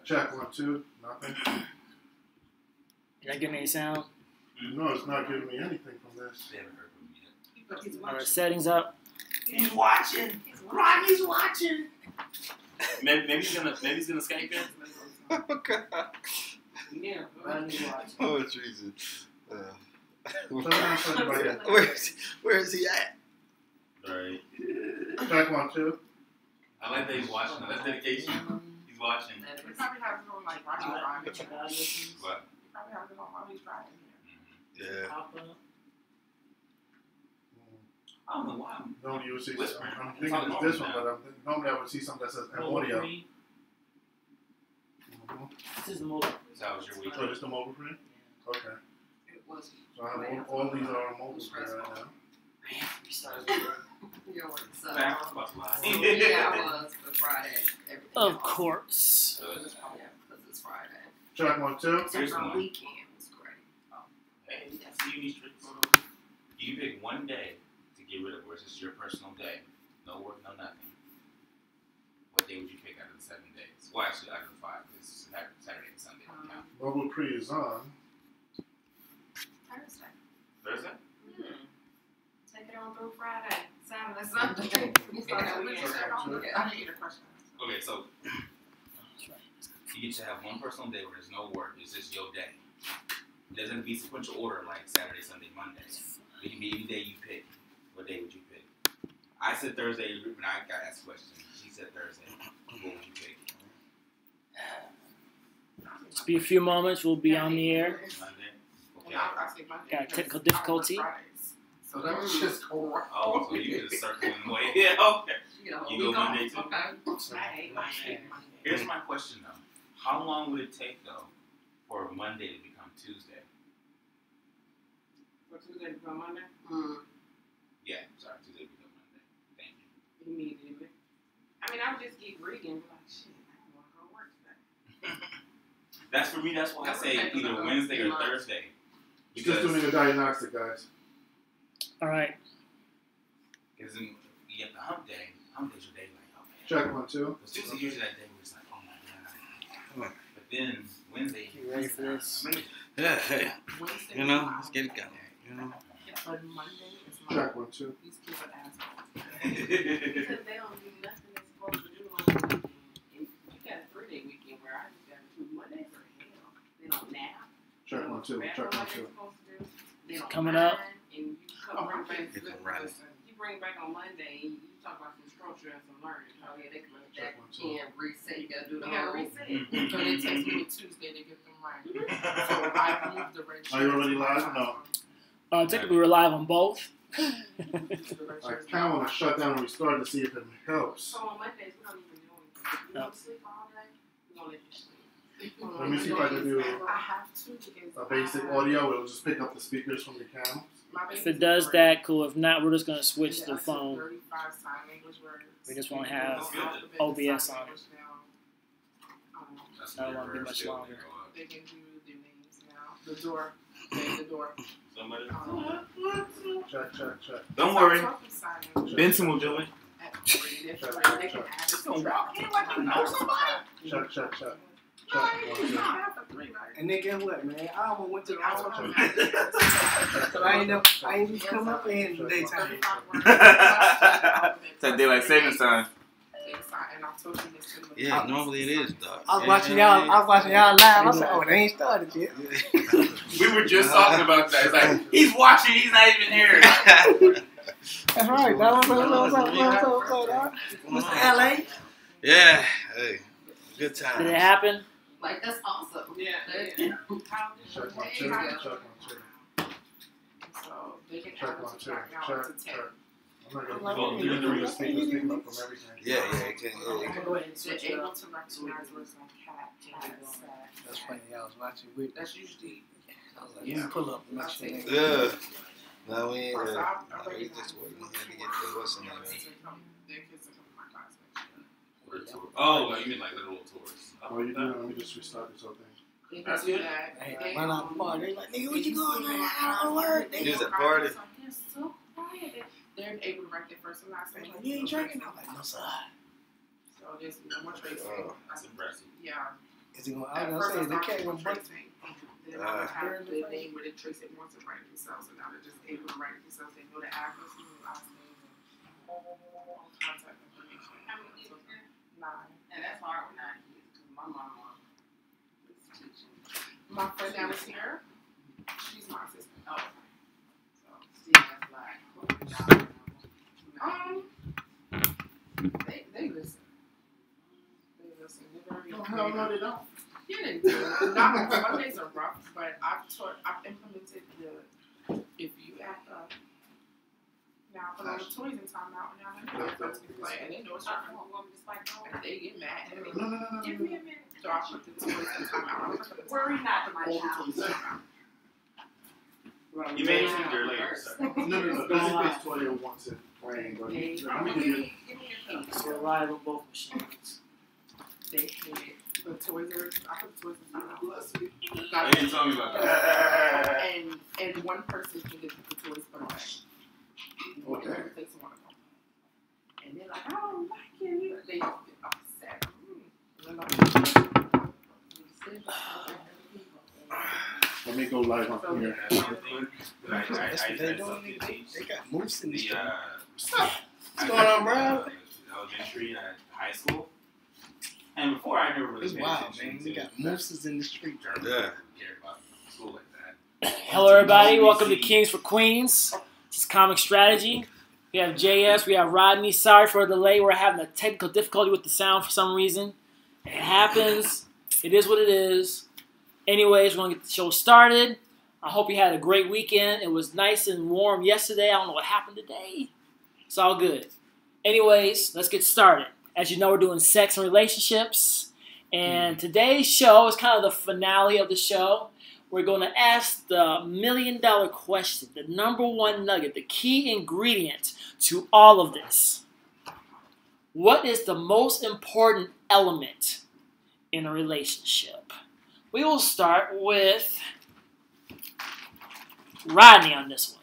Check 1, 2. Nothing. Did I get any sound? No, it's not giving me anything from this. They haven't heard from me yet. All right, settings up. He's watching. Rodney's watching. Maybe he's gonna Skype in. Oh God. Yeah. Oh Jesus. Where is he at? Right. Check 1, 2. I like that he's watching. That's dedication. He's watching. We probably have it on like Roger driving. What? We probably have it on while he's driving. Yeah. I don't know why. Normally you would see, Whispering. I'm thinking it's this one, but normally I would see something that says audio. This is the mobile. So how was your week? So just the mobile screen? Okay. It was. So I have all these are on mobile screen right now. Your work sucks. Man, I was about to lie. Yeah, I was for Friday. Everything Of else. course. So Yeah, because it's Friday. Check 1, 2. Except for our weekend was great. hey, see you these tricks. You pick one day to get rid of, where it's just your personal day. No work, no nothing. What day would you pick out of the 7 days? Well, actually, out of the 5, because Saturday and Sunday don't count. Mobile pre is on. Thursday. Thursday? Take it on through Friday, Saturday, Sunday. I need a question. Okay, so you get to have one personal day where there's no work. It's just your day. It doesn't be sequential order like Saturday, Sunday, Monday. It can be any day you pick. What day would you pick? I said Thursday when I got asked a question. She said Thursday. What would you pick? Just be a few moments. We'll be on the air. Monday? Okay. I say Monday. Got a because technical difficulty. I work Fridays. So that was just go wrong. Oh, so you just circling the way. Yeah, okay. You go Monday too? Okay. I hate Monday. Here's my question though. How long would it take though for Monday to become Tuesday? For Tuesday to become Monday? Yeah, sorry, Tuesday to become Monday. Thank you. Immediately. I mean, I would just keep reading, be like, shit, I don't want to go to work today. That's for me. That's why I say either Wednesday or Thursday. Just doing a diagnostic, guys. All right. Because then you get the hump day. Hump day's your day, like, oh man. Check 1, 2. Because Tuesday usually that day where it's like, oh my god. But then Wednesday. You ready for this? Yeah, hey. Wednesday. You know, let's get it going. You know. But Monday is my. Check 1, 2. These kids are assholes. Because Because they don't do nothing they're supposed to do on the weekend. You got a 3-day weekend where I just got 2 Mondays for hell. They don't nap. Check 1, 2. Check 1, 2. They don't Coming up. And you come bring back, It's right. you bring back on Monday and you talk about some structure and some learning. Oh yeah, they come Check back 1, 2. and reset. You gotta do the You gotta whole reset. So it takes me to Tuesday to get them right. So I moved the red shirt. Are you already live? No. Technically, we're live on both. I kind of want to shut down and restart to see if it helps. So on Mondays we don't even do anything. You don't sleep all day. We don't let you sleep. Let me see if I can do I have to because a basic audio. It'll just pick up the speakers from the cam. If it does that, cool. If not, we're just going to switch to the phone. 35 sign English words. We just won't have That's good. OBS on it. That's I don't want to be reverse much deal. longer. They can do their names now. The door. The door. Somebody. Check, check, check. Don't worry. Check. Benson will do it. They can add it to walk in like you know somebody. Check, check, check. No, Check. you 1, don't 2. have to 3, right? And then guess what, man? I almost went to the hospital. Check. So I ain't just come up in the daytime. It's that daylight savings time. Yeah, normally it is, dog. I was watching y'all live. I said, oh, they ain't started yet. We were just talking about that. It's like, he's watching, he's not even here. That's right, dog. Mr. LA. Yeah, hey, good time. Did it happen? Like, that's awesome. Check 1, 2. Check 1, 2. So they can Check add 1, it 2. to track now Check, to 10. check. I'm not going to do the speakers picking up from everything. Yeah, it can. I'm gonna go ahead and They're switch it able up. to recognize words like cat, That's funny. I was watching with. That's usually. I was like, let me pull up and make sure. Yeah. No, we ain't. Or so I We recognize just waiting. We had to get the what's in there. Their kids are coming to my classmates. Oh, you mean like literal tours? Oh, you do? Let me just restart this whole thing. They can That's do good. that. Hey, They, run out the bar. They like, nigga, what you going on? I don't work. They You was go at a party? They're so quiet. They're able to write their first and last name. Like, you ain't drinking? I'm like, no, sir. So there's more tracing. That's impressive. Yeah. Is he gonna? I At was first, gonna say I they started can't with even break. tracing. Then I would have the name where they trace it once and write it themselves, and now they're just able to write it themselves. They know the address, they know the last name, and all contact information. How many kids is there? 9. And that's hard with 9 kids, because my mama was teaching. My friend down here, she's my assistant. Oh, so still that's like, They listen. They listen. They're very No, hell no, they don't. Yeah, they do. Not Mondays are rough, but I've implemented if you act up. Now put all the toys in timeout, and now they're first to play, and they know it's your fault. want me to spike home? And they get mad at me. No. Give me a minute. So I put the toys in timeout. Worry not, my All the child. toys in timeout. You made it there later, sir. No. Basically, it's 20 once it rain, but They I'm probably gonna give you. Give me your So we're live on both machines. they hate it. The toys are. I put the toys in timeout. You didn't tell me about that. And one person can get the toys put away. Okay. It takes one of them. And they're like, I don't like it. They get upset. Let me go live on here. That's what they doing. They got moose in the street. What's going on, bro? Elementary and high school. And before I never really It's paid wild, attention man. to They got mooses in the street. German. Yeah. Care about school like that. Hello, everybody. Welcome to Kings for Queens. This is Comic Strategy. We have JS. We have Rodney. Sorry for the delay. We're having a technical difficulty with the sound for some reason. It happens. It is what it is. Anyways, we're going to get the show started. I hope you had a great weekend. It was nice and warm yesterday. I don't know what happened today. It's all good. Anyways, let's get started. As you know, we're doing sex and relationships. And today's show is kind of the finale of the show. We're going to ask the $1 million question, the number one nugget, the key ingredient to all of this. What is the most important element in a relationship? We will start with Rodney on this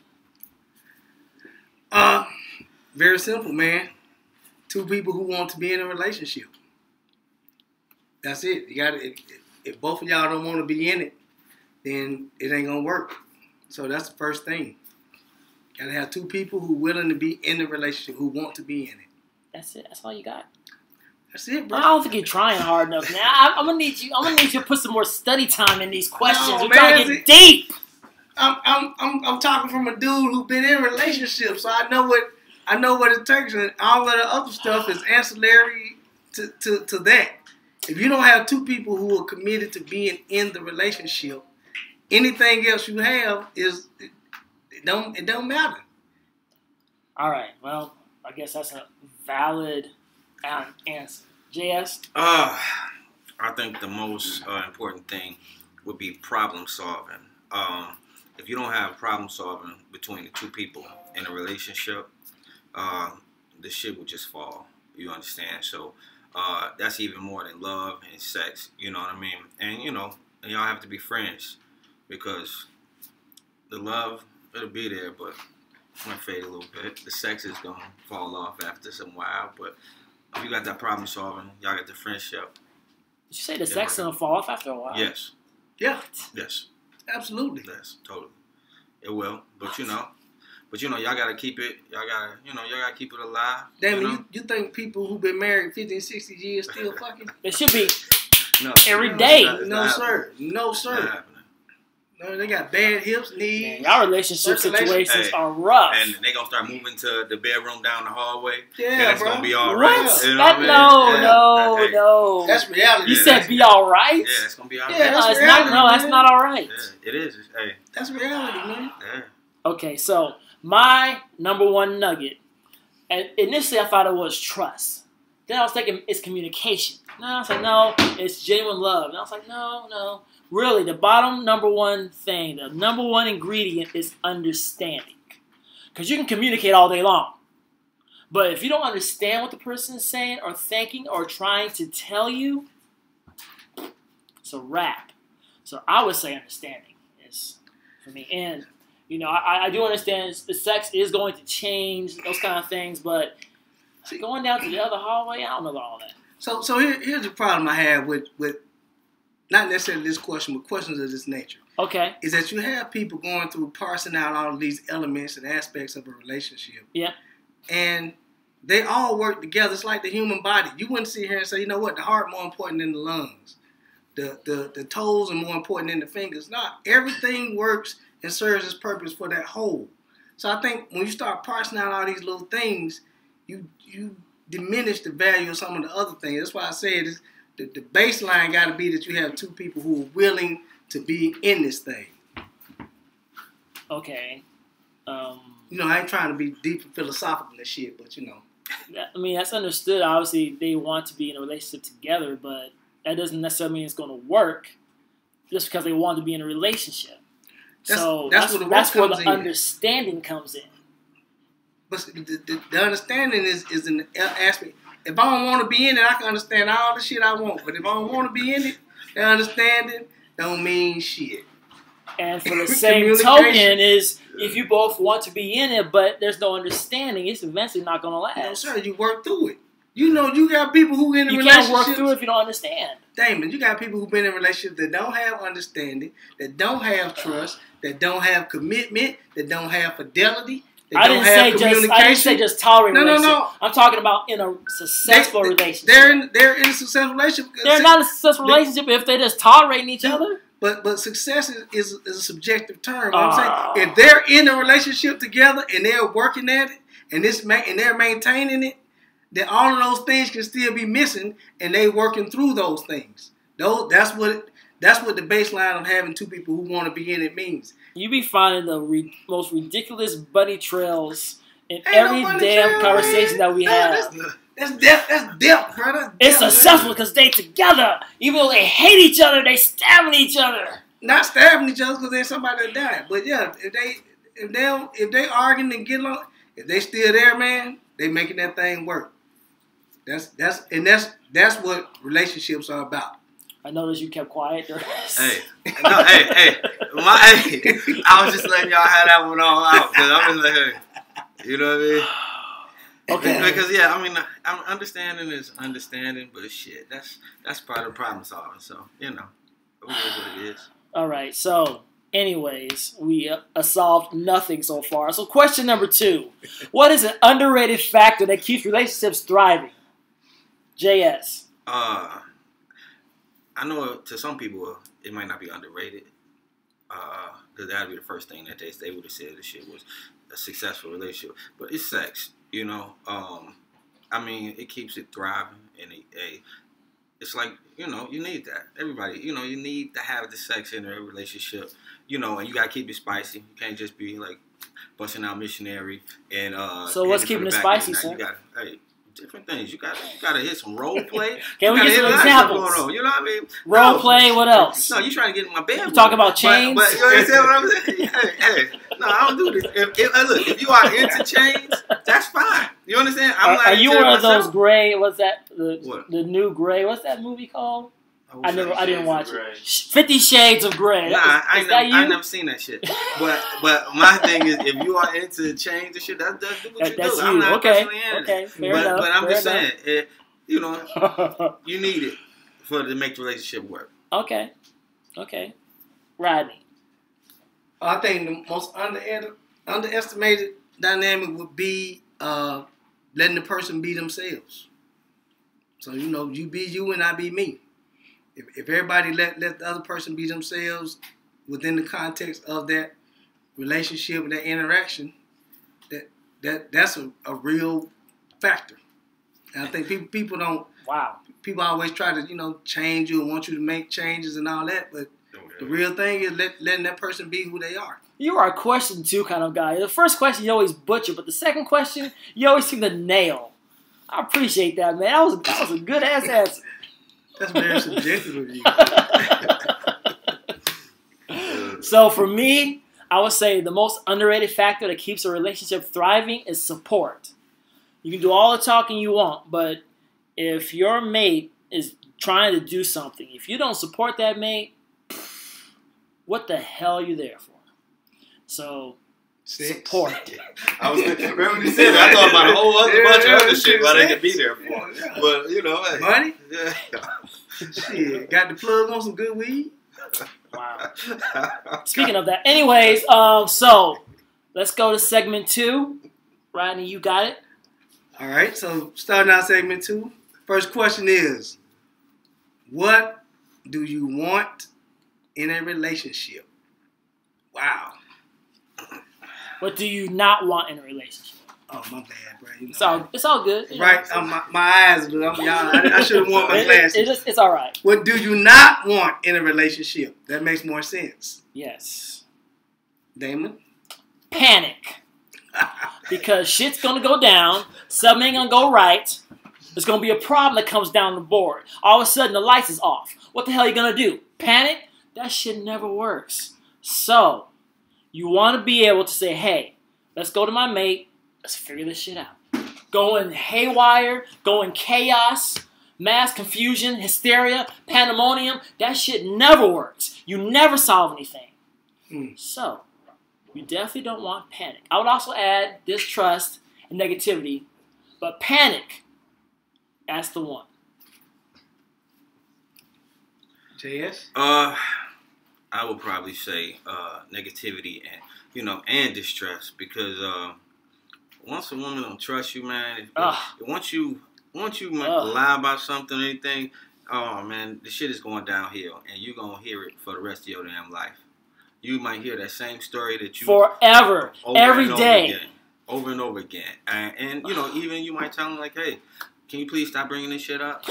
one. Very simple, man. Two people who want to be in a relationship. That's it. You got to. If both of y'all don't want to be in it, then it ain't gonna work. So that's the first thing. Got to have two people who willing to be in the relationship, who want to be in it. That's it. That's all you got. That's it, bro. I don't think you're trying hard enough. Now I'm gonna need you. I'm gonna need you to put some more study time in these questions. No, We're trying to man, get deep. I'm talking from a dude who's been in relationships, so I know what it takes, and all of the other stuff is ancillary to that. If you don't have two people who are committed to being in the relationship, anything else you have it don't matter. All right. Well, I guess that's a valid answer. JS. I think the most important thing would be problem solving. If you don't have problem solving between the two people in a relationship, the shit will just fall. You understand? So that's even more than love and sex. You know what I mean? And y'all have to be friends, because the love, it'll be there, but it's gonna fade a little bit. The sex is gonna fall off after some while, but if you got that problem solving, y'all got the friendship. Did you say the sex gonna fall off after a while? Yes. Yeah, Yes. absolutely. Yes, totally. It will, but y'all gotta keep it. Y'all gotta keep it alive. Damn, you think people who've been married 50 and 60 years still fucking? It should be No, every day. it's No, not sir. No, happening. It's sir. not happening. No, they got bad hips, Man, knees. y'all relationship Circulation. situations Hey, are rough. And they gonna start moving to the bedroom down the hallway. Yeah, and it's bro. gonna be all What? right. You know That, what I mean? no, Yeah, no, hey, no. That's reality. You Yeah, said that's- be all right? Yeah, it's gonna be all right. Yeah, that's It's not. reality, No, that's man. not all right. Yeah, it is. Hey, That's reality, man. yeah. Okay, so my number one nugget, and initially I thought it was trust. Then I was thinking it's communication. No, I was like, no, it's genuine love. And I was like, no. Really, the bottom number one thing, the number one ingredient is understanding. Because you can communicate all day long. But if you don't understand what the person is saying or thinking or trying to tell you, it's a wrap. So I would say understanding is for me. And I do understand the sex is going to change, those kind of things, but going down to the other hallway, I don't know about all that. So here's the problem I have with not necessarily this question, but questions of this nature. Okay. Is that you have people going through parsing out all of these elements and aspects of a relationship. Yeah. And they all work together. It's like the human body. You wouldn't sit here and say, you know what, the heart more important than the lungs. The toes are more important than the fingers. Not everything works and serves its purpose for that whole. So I think when you start parsing out all these little things, you diminish the value of some of the other things. That's why I said the baseline got to be that you have two people who are willing to be in this thing. Okay. You know, I ain't trying to be deep and philosophical and shit, but you know. I mean, that's understood. Obviously, they want to be in a relationship together, but that doesn't necessarily mean it's going to work just because they want to be in a relationship. That's where the understanding comes in. But the understanding is an aspect. If I don't want to be in it, I can understand all the shit I want. But if I don't want to be in it, the understanding don't mean shit. And for the same token is if you both want to be in it, but there's no understanding, it's eventually not going to last. No, sir, you work through it. You know, you got people who in relationships. You can't work through it if you don't understand. Damon, you got people who've been in relationships that don't have understanding, that don't have trust, that don't have commitment, that don't have fidelity. I didn't say just tolerate relationship. No. I'm talking about in a successful relationship. They're in a successful relationship. They're not a successful relationship if they're just tolerating each other. But success is a subjective term. I'm saying if they're in a relationship together and they're working at it and they're maintaining it, then all of those things can still be missing, and they working through those things. That's what the baseline of having two people who want to be in it means. You be finding the most ridiculous bunny trails in every damn conversation that we have. That's depth, brother. It's successful because they together. Even though they hate each other, they stabbing each other. Not stabbing each other because there's somebody that died. But yeah, if they arguing and get along, if they still there, man, they making that thing work. That's what relationships are about. I noticed you kept quiet. Hey, I was just letting y'all have that one all out because I'm just like, hey, you know what I mean? Okay. Because yeah, I mean, understanding is understanding, but shit, that's part of problem solving. So you know, it is what it is. All right. So, anyways, we solved nothing so far. So, question number 2: what is an underrated factor that keeps relationships thriving? JS. I know to some people it might not be underrated, because that'd be the first thing that they would have said this shit was a successful relationship. But it's sex, you know. I mean, it keeps it thriving, and it's like, you know, you need that. Everybody, you know, you need to have the sex in a relationship, you know, and you gotta keep it spicy. You can't just be like busting out missionary and. So what's keeping it spicy, sir? You gotta, different things. You gotta hit some role play. Can we get some examples? You know what I mean? Role play. What else? No, you trying to get in my bed? You talk about chains. But you understand what I'm saying? Hey, no, I don't do this. Look, if you are into chains, that's fine. You understand? Are you one of those gray? What's that? What? The new gray? What's that movie called? I didn't watch it. 50 Shades of Gray. Nah, I never seen that shit. But my thing is, if you are into chains and shit, that's what you do. You. I'm not Okay, fair enough. But I'm just saying, you know, you need it to make the relationship work. Okay. Rodney. I think the most underestimated dynamic would be letting the person be themselves. So, you know, you be you and I be me. If everybody let the other person be themselves within the context of that relationship and that interaction, that's a real factor. And I think people don't. Wow. People always try to, you know, change you and want you to make changes and all that, but the real thing is letting that person be who they are. You are a question 2 kind of guy. The first question you always butcher, but the second question you always seem to nail. I appreciate that, man. That was a good ass answer. That's very subjective of you. So for me, I would say the most underrated factor that keeps a relationship thriving is support. You can do all the talking you want, but if your mate is trying to do something, if you don't support that mate, what the hell are you there for? So, support. I was remember when you said that, I thought about a whole other bunch of other shit why they could be there for. But, you know, hey. Money? Yeah. Shit, got the plug on some good weed. Wow. Speaking of that, anyways, so let's go to segment 2. Rodney, you got it. All right, so starting out segment 2. First question is, what do you want in a relationship? Wow. What do you not want in a relationship? Oh, my bad, bro. You know, It's all good. right, my eyes. I should have worn my glasses. It's all right. What do you not want in a relationship? That makes more sense. Yes. Damon? Panic. Because shit's gonna go down, something ain't gonna go right. There's gonna be a problem that comes down the board. All of a sudden the lights is off. What the hell are you gonna do? Panic? That shit never works. So, you wanna be able to say, hey, let's go to my mate, let's figure this shit out. Going haywire, going chaos, mass confusion, hysteria, pandemonium, that shit never works. You never solve anything. So, you definitely don't want panic. I would also add distrust and negativity, but panic, that's the one. JS? I would probably say negativity and distress, because once a woman don't trust you, man, once you lie about something or anything, oh man, the shit is going downhill, and you're gonna hear it for the rest of your damn life. You might hear that same story that you forever, every day, over and over again, and even you might tell them like, hey, can you please stop bringing this shit up?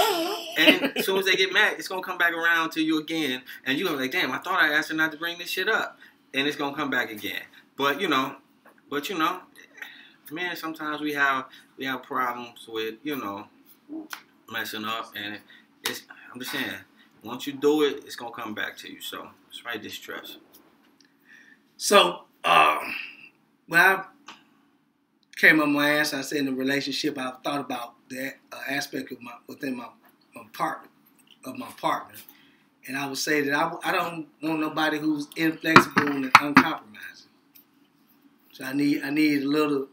And as soon as they get mad, it's gonna come back around to you again, and you're gonna be like, damn, I thought I asked her not to bring this shit up, and it's gonna come back again. But man, sometimes we have problems with messing up, and I'm just saying, once you do it, it's gonna come back to you. So it's right, distress. So when I came up my ass, I said in a relationship, I thought about that aspect of my partner, and I would say that I don't want nobody who's inflexible and uncompromising. So I need a little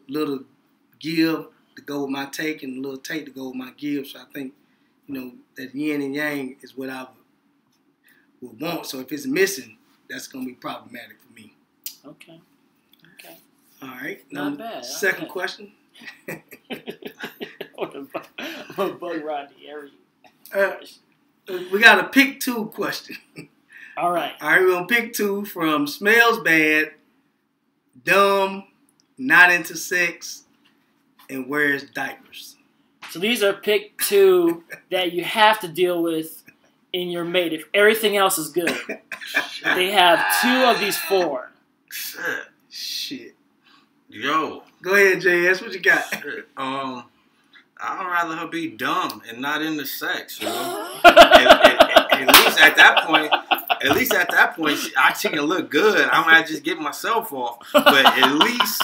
give to go with my take, and a little take to go with my give. So I think that yin and yang is what I would want. So if it's missing, that's gonna be problematic for me. Okay. All right. Not bad. Second question. I'm gonna bug Rodney every. We got a pick 2 question. All right. We're gonna pick 2 from smells bad, dumb, not into sex, and wears diapers. So these are pick 2 that you have to deal with in your mate if everything else is good. They have 2 of these 4. Shit. Yo. Go ahead, JS. What you got? I'd rather her be dumb and not into sex, at least at that point, she can look good. I might just get myself off, but at least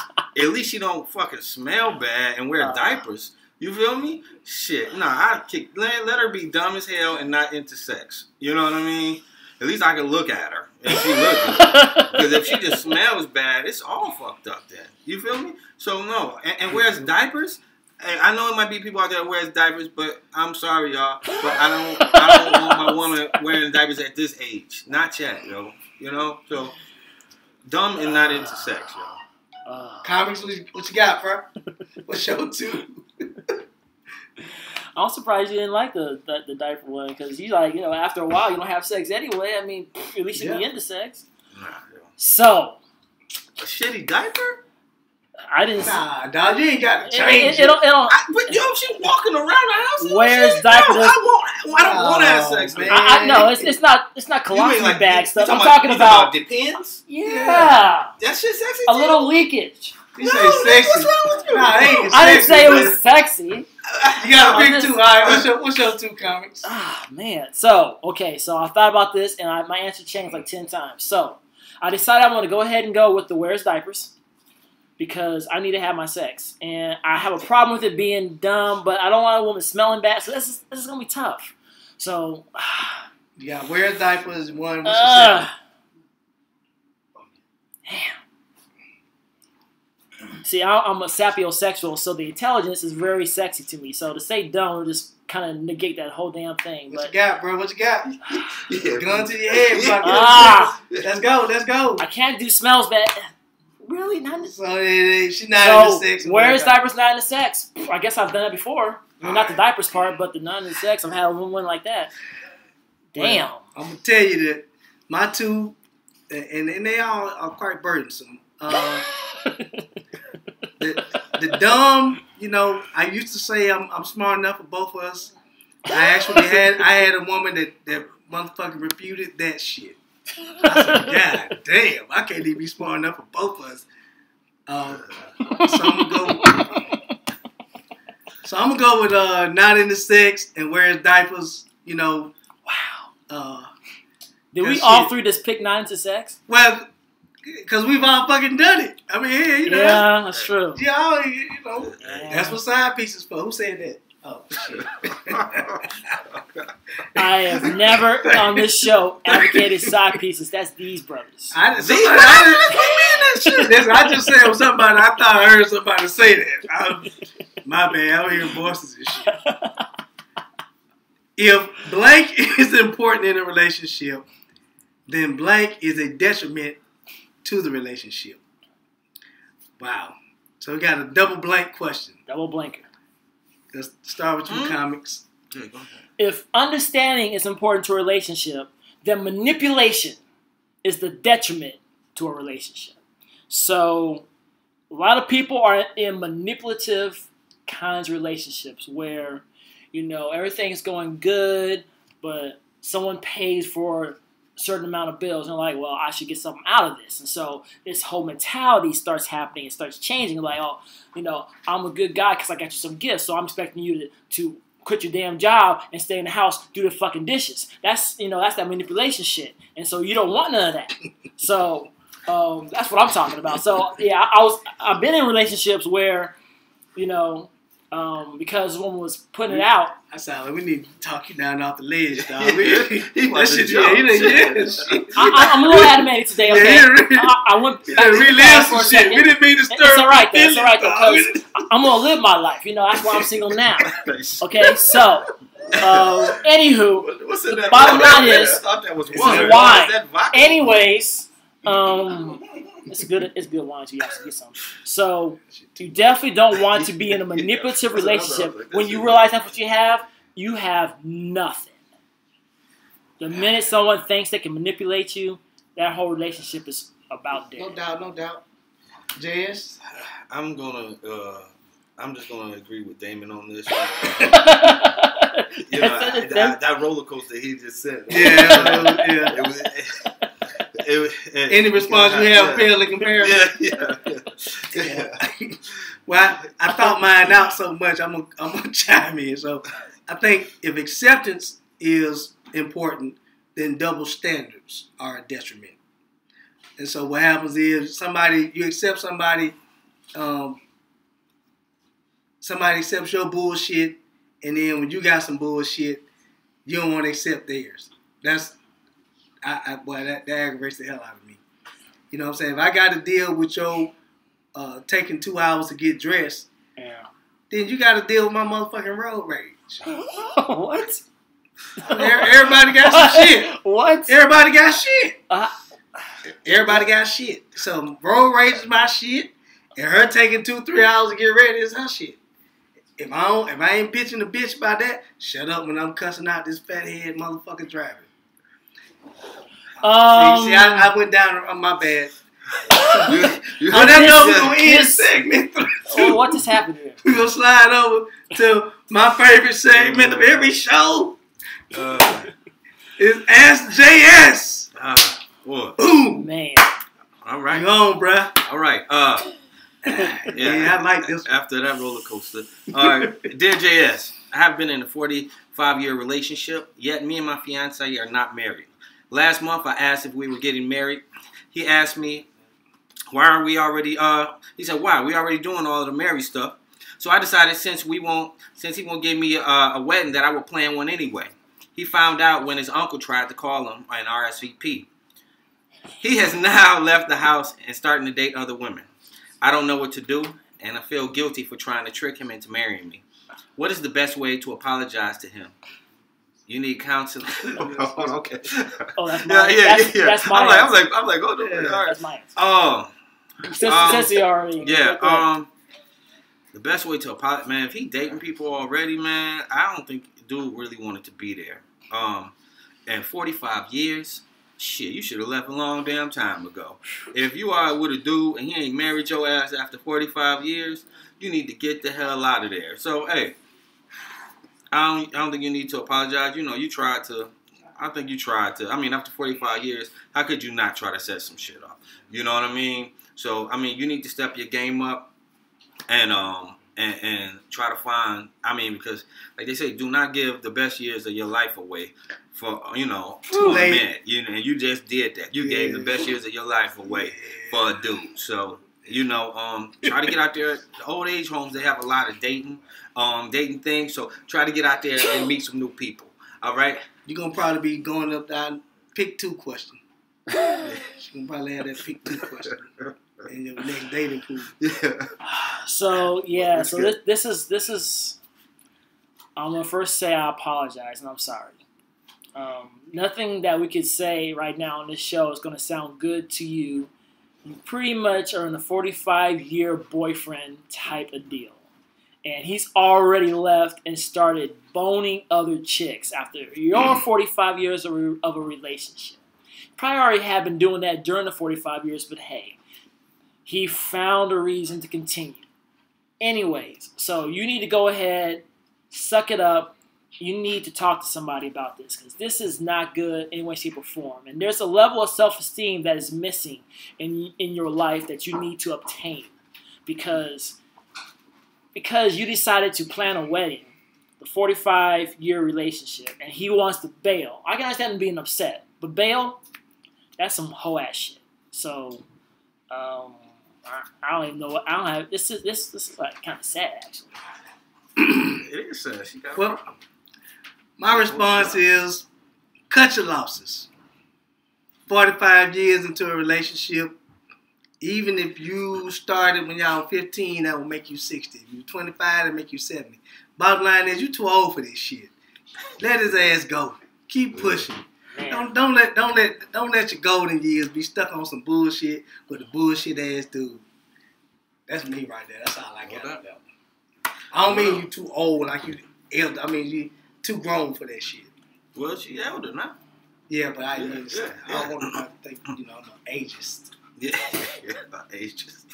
she don't fucking smell bad and wear diapers. You feel me? Shit, nah. Let her be dumb as hell and not into sex. You know what I mean? At least I can look at her and she look good. Because if she just smells bad, it's all fucked up then. You feel me? So no. And wears diapers. I know it might be people out there that wears diapers, but I'm sorry, y'all. But I don't want my woman wearing diapers at this age. Not yet, yo. So dumb and not into sex, yo. Comics, what you got, bro? What's your 2? I'm surprised you didn't like the diaper one, because you after a while you don't have sex anyway. I mean, at least you be into sex. Nah, yo. So a shitty diaper? I didn't. Nah, dog, you ain't got to change it. But yo, she walking around the house. Wears diapers. I don't want to have sex, man. I know it's not colostomy like, bag stuff. I'm talking talking about depends. Yeah. That shit sexy. A little leakage. You say sexy. What's wrong with you? Nah, it ain't I didn't sexy, say it man. was sexy. You got a pick 2. All right, what's your 2 comics? Ah, man. So I thought about this, and my answer changed like 10 times. So I decided I'm going to go ahead and go with the wears diapers, because I need to have my sex. And I have a problem with it being dumb, but I don't want a woman smelling bad, so this is going to be tough. So, you got wears diapers, one. What's your second? Damn. See, I'm a sapiosexual, so the intelligence is very sexy to me. So to say dumb would just kind of negate that whole damn thing. What you got, bro? What you got? Yeah, Gun to your head, bro. Let's go. Let's go. I can't do smells bad. Really? Not in the So she's not into sex. Where's diapers not into sex? I guess I've done that before. I mean, not the diapers part, but the not into sex. I've had one like that. Damn. Well, I'm gonna tell you that my two, and they all are quite burdensome. The dumb, you know, I used to say I'm smart enough for both of us. I actually had a woman that motherfucking refuted that shit. I said, God damn, I can't even be smart enough for both of us. So I'm gonna go with not into sex and wearing diapers. You know. Wow. Did we all three just pick not into sex? Well, because we've all fucking done it. I mean, yeah, you know. Yeah, that's true. Yeah, you know. Yeah. That's what side pieces for. Who said that? Oh, shit. I have never on this show advocated side pieces. That's these brothers. I just said something about it. I thought I heard somebody say that. My bad. I'm hearing voices and shit. If blank is important in a relationship, then blank is a detriment to the relationship. Wow. So we got a double blank question. Double blanker. Let's start with you, Comics. If understanding is important to a relationship, then manipulation is the detriment to a relationship. So a lot of people are in manipulative kinds of relationships where, you know, everything's going good, but someone pays for a certain amount of bills and they're like, well, I should get something out of this. And so this whole mentality starts happening and starts changing. Like, oh, you know, I'm a good guy because I got you some gifts, so I'm expecting you to quit your damn job and stay in the house, do the fucking dishes. That's, you know, that's that manipulation shit. And so you don't want none of that. So that's what I'm talking about. So yeah, I've been in relationships where, you know, because one was putting it out. I sound like we need to talk you down off the ledge, dog. I'm a little animated today, okay? I went back to the for a second. We didn't mean to stir. It's all right, though. It's all right, though, because I'm going to live my life. You know, that's why I'm single now. Okay, so, anywho, the bottom line is, wine. Anyways, it's good wine too. You have to get some. So you definitely don't want to be in a manipulative relationship. When you realize that's what you have nothing. The minute someone thinks they can manipulate you, that whole relationship is about dead. No doubt. JS? I'm just gonna agree with Damon on this. That roller coaster he just said. Yeah. Any response you have, pale in comparison? Yeah. Well, I thought mine out so much, I'm gonna chime in. So I think if acceptance is important, then double standards are a detriment. And so what happens is you accept somebody accepts your bullshit, and then when you got some bullshit, you don't want to accept theirs. That aggravates the hell out of me. You know what I'm saying? If I got to deal with your taking 2 hours to get dressed, then you got to deal with my motherfucking road rage. What? Everybody got some shit. What? Everybody got shit. Everybody got shit. So road rage is my shit, and her taking 2-3 hours to get ready is her shit. If I ain't bitching a bitch about that, shut up when I'm cussing out this fat head motherfucking driver. See, I went down on my bad. I know we're going to end segment 3. Oh, what just happened here? We're going to slide over to my favorite segment of every show. It's Ask JS. What? Boom. Man. All right. Hang on, bruh. All right. Yeah, I like this one. After that roller coaster. All right. Dear JS, I have been in a 45-year relationship, yet me and my fiance are not married. Last month, I asked if we were getting married. He asked me, why are we already, he said, why? We already doing all of the married stuff. So I decided since he won't give me a wedding, that I would plan one anyway. He found out when his uncle tried to call him an RSVP. He has now left the house and starting to date other women. I don't know what to do, and I feel guilty for trying to trick him into marrying me. What is the best way to apologize to him? You need counseling. Okay. Oh, that's mine. That's mine. I'm like, oh, no, Yeah, all right. that's mine. Since he already. Yeah. The best way to apologize, man. If he dating people already, man, I don't think dude really wanted to be there. And 45 years, shit, you should have left a long damn time ago. If you are with a dude and he ain't married your ass after 45 years, you need to get the hell out of there. So, hey, I don't think you need to apologize. You know, you tried to. I think you tried to. I mean, after 45 years, how could you not try to set some shit up? You know what I mean? So, I mean, you need to step your game up and try to find. I mean, because like they say, do not give the best years of your life away for to a man. You know, and you just did that. You gave the best years of your life away for a dude. So. Try to get out there. The old age homes, they have a lot of dating things. So try to get out there and meet some new people. All right. You're gonna probably be going up there pick 2 question. You're gonna probably have that pick 2 question in your next dating pool. Yeah. So yeah. So this is. I'm gonna first say I apologize and I'm sorry. Nothing that we could say right now on this show is gonna sound good to you. You pretty much are in a 45-year boyfriend type of deal. And he's already left and started boning other chicks after your 45 years of a relationship. Probably already had been doing that during the 45 years, but hey, he found a reason to continue. Anyways, so you need to go ahead, suck it up. You need to talk to somebody about this because this is not good in any way, shape, or form. And there's a level of self-esteem that is missing in your life that you need to obtain because you decided to plan a wedding, the 45-year relationship, and he wants to bail. I can understand him being upset, but bail, that's some hoe ass shit. So I don't even know what I don't have. This is like kind of sad actually. It is sad. She got well. My response is, cut your losses. 45 years into a relationship, even if you started when y'all 15, that will make you 60. If you're 25, that'll make you 70. Bottom line is, you're too old for this shit. Let his ass go. Keep pushing. Don't let your golden years be stuck on some bullshit with a bullshit ass dude. That's me right there. That's all I got. I don't mean you too old, like you elder. I mean you too grown for that shit. Well, she elder now. Yeah, but I understand. I don't want to think, I'm an ageist. Yeah, ageist.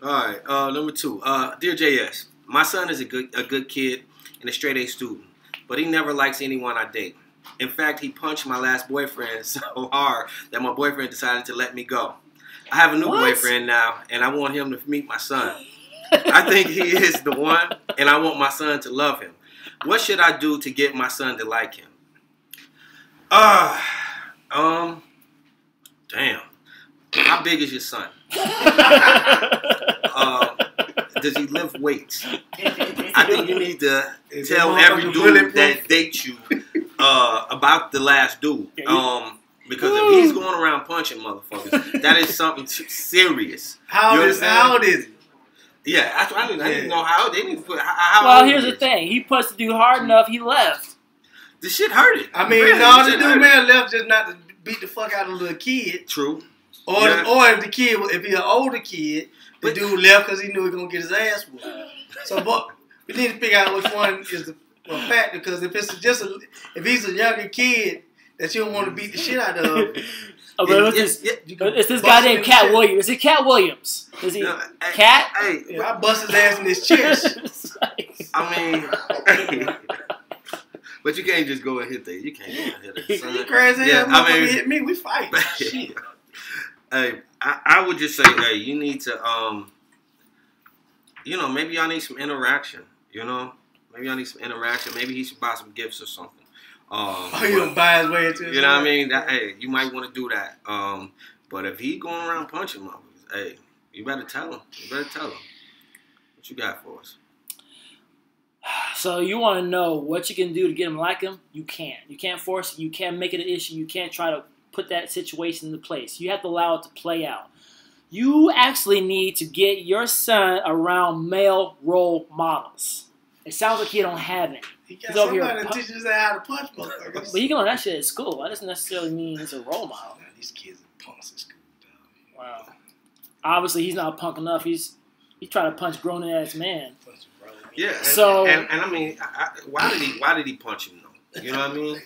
All right. Number 2. Dear JS, my son is a good kid and a straight A student, but he never likes anyone I date. In fact, he punched my last boyfriend so hard that my boyfriend decided to let me go. I have a new boyfriend now, and I want him to meet my son. I think he is the one, and I want my son to love him. What should I do to get my son to like him? Damn. How big is your son? Does he lift weights? I think you need to tell every dude that dates you about the last dude. Because if he's going around punching motherfuckers, that is something serious. How old is he? Yeah, I didn't know how they need to put. Well, here's the thing: he punched the dude hard enough, he left. The shit hurt it. I mean, no, the dude man left just not to beat the fuck out of a little kid. True. Or if the kid, if he's an older kid, the dude left because he knew he was gonna get his ass whooped. So, but we need to figure out which one is the fact, because if it's if he's a younger kid that you don't want to beat the shit out of. It's this guy named Cat Williams. Is it Cat Williams? Is he Cat? Hey, I bust his ass in his chest. I mean, but you can't just go and hit that. You can't go and hit that. You crazy? Yeah, I mean, hit me. We fight. Shit. Hey, I would just say, hey, you need to, maybe y'all need some interaction. Maybe y'all need some interaction. Maybe he should buy some gifts or something. You gonna buy his way into it? You know what I mean? Hey, you might want to do that. But if he going around punching motherfuckers, hey, you better tell him. What you got for us? So you want to know what you can do to get him like him? You can't. You can't force it. You can't make it an issue. You can't try to put that situation into place. You have to allow it to play out. you actually need to get your son around male role models. It sounds like he don't have any. He got He's over here somebody that teaches us how to punch motherfuckers. But you can learn that shit at school. That doesn't necessarily mean he's a role model. Nah, these kids are punks at school, dog. Wow. Obviously, he's not punk enough. He's trying to punch grown ass man. Yeah. So and I mean, why did he punch him though? You know what I mean?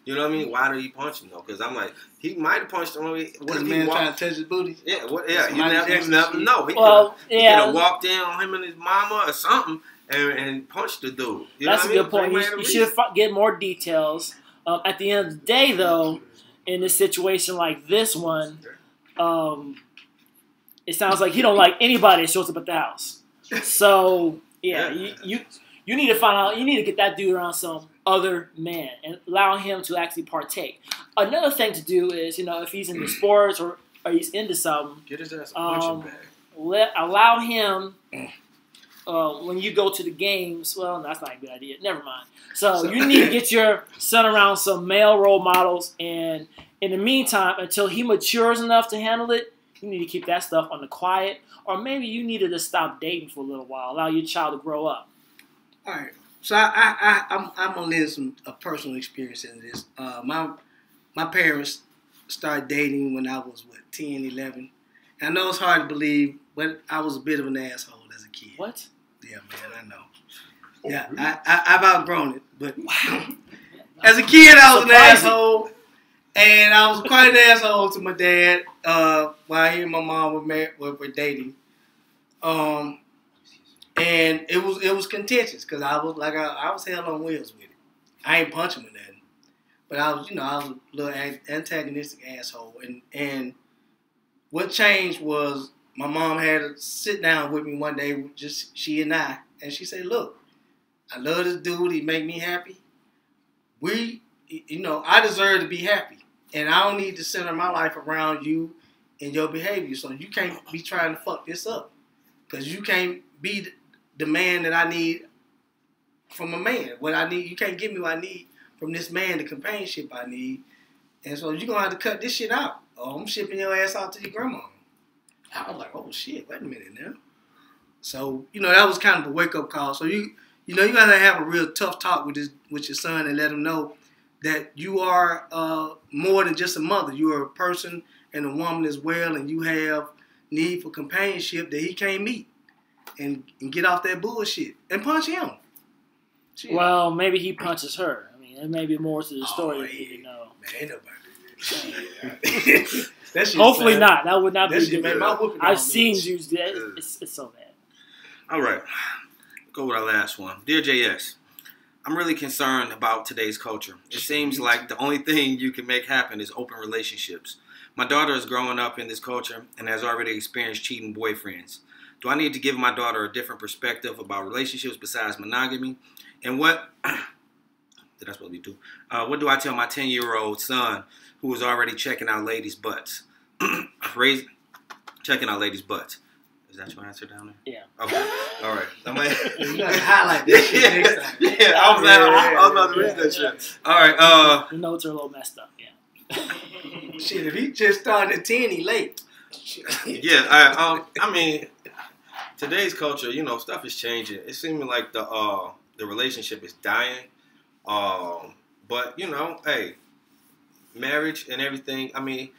You know what I mean? Why did he punch him though? Because I'm like, he might have punched him. What Because if the he man walked? trying to touch his booty. Yeah. What? Yeah. You Somebody never Jackson know. He well, could yeah. have walked in on him and his mama or something and punched the dude. You That's know a what good point. I mean? You should get more details. At the end of the day, though, in a situation like this one, it sounds like he don't like anybody that shows up at the house. So yeah, you need to find out. You need to get that dude around some other man and allow him to actually partake. Another thing to do is, if he's into sports or he's into something, Get his ass a punching bag. allow him. When you go to the games, well, that's not a good idea. Never mind. So you need to get your son around some male role models, and in the meantime, until he matures enough to handle it, you need to keep that stuff on the quiet, or maybe you need to just stop dating for a little while, allow your child to grow up. All right. So I'm gonna live a personal experience in this. My parents started dating when I was 10, 11. I know it's hard to believe, but I was a bit of an asshole as a kid. What? Yeah, man, I know. Yeah, I've outgrown it, but as a kid, I was an asshole, and I was quite an asshole to my dad while he and my mom were dating. And it was contentious because I was hell on wheels with it. I ain't punching with nothing, but I was a little antagonistic asshole. And what changed was my mom had to sit down with me one day, just she and she said, "Look, I love this dude. He make me happy. I deserve to be happy, and I don't need to center my life around you and your behavior. So you can't be trying to fuck this up, because you can't be the man that I need from a man. What I need, you can't give me what I need from this man, the companionship I need. And so you're gonna have to cut this shit out. Oh, I'm shipping your ass out to your grandma." I was like, "Oh shit, wait a minute now." So that was kind of a wake up call. So you gotta have a real tough talk with your son and let him know that you are more than just a mother. You are a person and a woman as well, and you have need for companionship that he can't meet. And get off that bullshit and punch him. Shit. Well, maybe he punches her. I mean, there may be more to the story than you know. Man, ain't nobody. Hopefully not. That would not that be shit good. made my whooping I've on seen me. dudes do that. It's so bad. All right. Go with our last one. Dear JS, I'm really concerned about today's culture. It seems like the only thing you can make happen is open relationships. My daughter is growing up in this culture and has already experienced cheating boyfriends. Do I need to give my daughter a different perspective about relationships besides monogamy? And what did I supposed to be doing? What do I tell my 10-year-old son who is already checking out ladies' butts? Checking out ladies' butts. Is that your answer down there? Yeah. Okay. All right. You gotta highlight that shit next time. Yeah, I was about to read that shit. All right. The notes are a little messed up. Yeah. Shit, if he just started at 10, he late. Yeah. I mean, today's culture, stuff is changing. It seems like the relationship is dying. But hey, marriage and everything. I mean,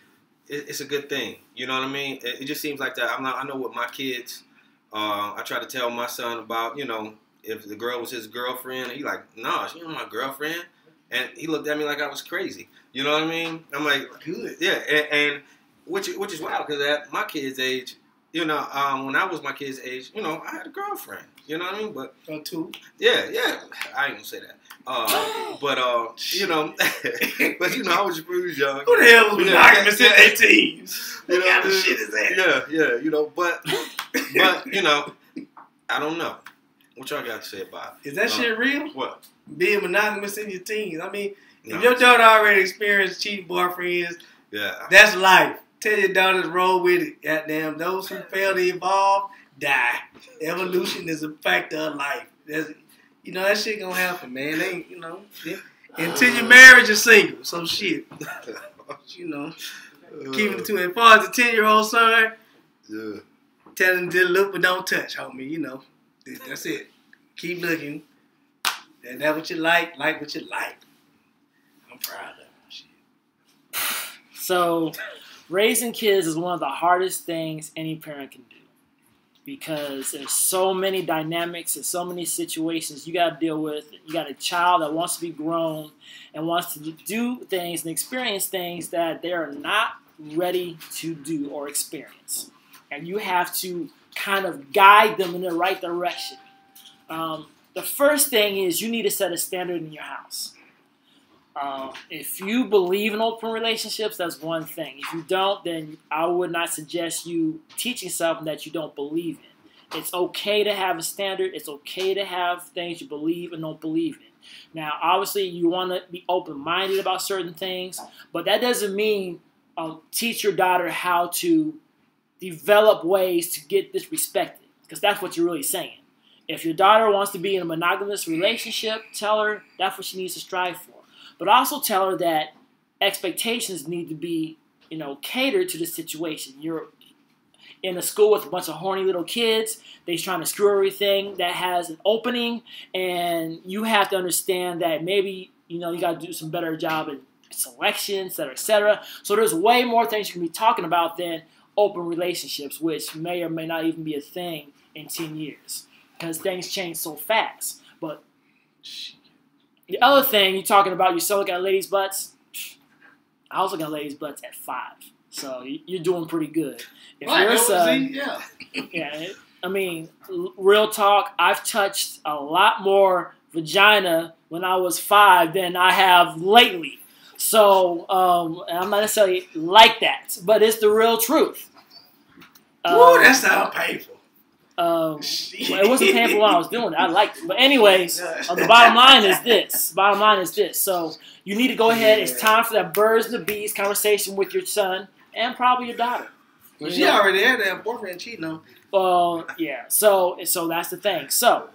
it's a good thing. You know what I mean? It just seems like that. I know with my kids. I try to tell my son about if the girl was his girlfriend. He like, "Nah, she ain't my girlfriend." And he looked at me like I was crazy. You know what I mean? I'm like, good. Yeah, and which is wild because at my kid's age, when I was my kid's age, I had a girlfriend. You know what I mean? But two. Yeah. I ain't gonna say that. But I was young. Who the hell was monogamous in their teens? What kind of shit is that? Yeah. But I don't know. What y'all got to say about it? Is that shit real? What? Being monogamous in your teens. I mean, No. if your daughter already experienced cheating boyfriends, Yeah. that's life. Tell your daughter to roll with it. Goddamn, those who fail to evolve, die. Evolution is a factor of life. That shit gonna happen, man. They ain't, until your marriage is single. So shit. Keeping it to as far as the 10-year-old son, Yeah. Tell them to look but don't touch, homie. You know, that's it. Keep looking. And that's what you like what you like. I'm proud of them. Shit. So, raising kids is one of the hardest things any parent can do because there's so many dynamics and so many situations you got to deal with. You got a child that wants to be grown and wants to do things and experience things that they are not ready to do or experience. And you have to kind of guide them in the right direction. The first thing is you need to set a standard in your house. If you believe in open relationships, that's one thing. If you don't, then I would not suggest you teaching something that you don't believe in. It's okay to have a standard. It's okay to have things you believe and don't believe in. Now, obviously, you want to be open-minded about certain things, but that doesn't mean teach your daughter how to develop ways to get disrespected, because that's what you're really saying. If your daughter wants to be in a monogamous relationship, tell her that's what she needs to strive for. But also tell her that expectations need to be, catered to the situation. You're in a school with a bunch of horny little kids. They're trying to screw everything that has an opening, and you have to understand that maybe, you got to do some better job in selection, et cetera, et cetera. So there's way more things you can be talking about than open relationships, which may or may not even be a thing in 10 years. Because things change so fast. But the other thing you're talking about, you still looking at ladies' butts. I was looking at ladies' butts at 5, so you're doing pretty good. If your son, real talk. I've touched a lot more vagina when I was 5 than I have lately. So I'm not necessarily like that, but it's the real truth. Ooh, that sounds painful. Well, it wasn't painful when I was doing it. I liked it. But anyways, the bottom line is this. So you need to go ahead. It's time for that birds and the bees conversation with your son and probably your daughter. Well, she already had that boyfriend cheating on. Well, yeah. So that's the thing. So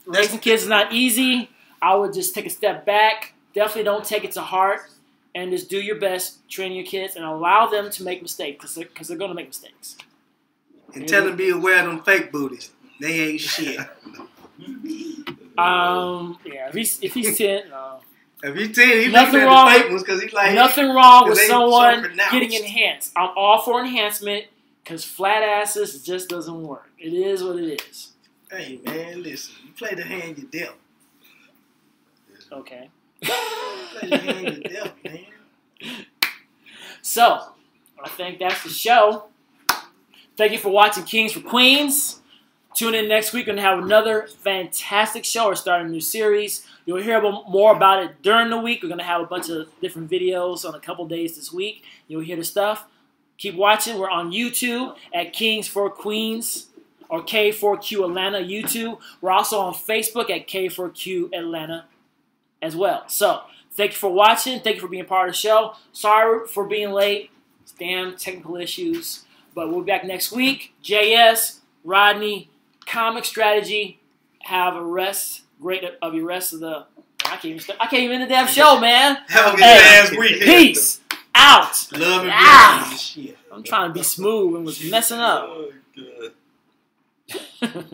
raising kids is not easy. I would just take a step back. Definitely don't take it to heart. And just do your best training your kids and allow them to make mistakes because they're going to make mistakes. And tell them to be aware of them fake booties. They ain't shit. Yeah. If he's 10, if he's 10, he nothing looking wrong. at the fake ones because he's like Nothing wrong with someone so getting enhanced. I'm all for enhancement because flat asses just doesn't work. It is what it is. Hey man, listen. You play the hand you dealt. Okay. Play the hand you dealt, man. So I think that's the show. Thank you for watching Kings for Queens. Tune in next week. We're going to have another fantastic show. We're starting a new series. You'll hear more about it during the week. We're going to have a bunch of different videos on a couple days this week. You'll hear the stuff. Keep watching. We're on YouTube at Kings for Queens or K4Q Atlanta YouTube. We're also on Facebook at K4Q Atlanta as well. So thank you for watching. Thank you for being part of the show. Sorry for being late. It's damn technical issues. But we'll be back next week. JS, Rodney, Comic Strategy. Have a rest. Great of your rest of the. I can't even end the damn show, man. Have a good ass week. Peace out. Love and I'm trying to be smooth and was messing up. Oh, God.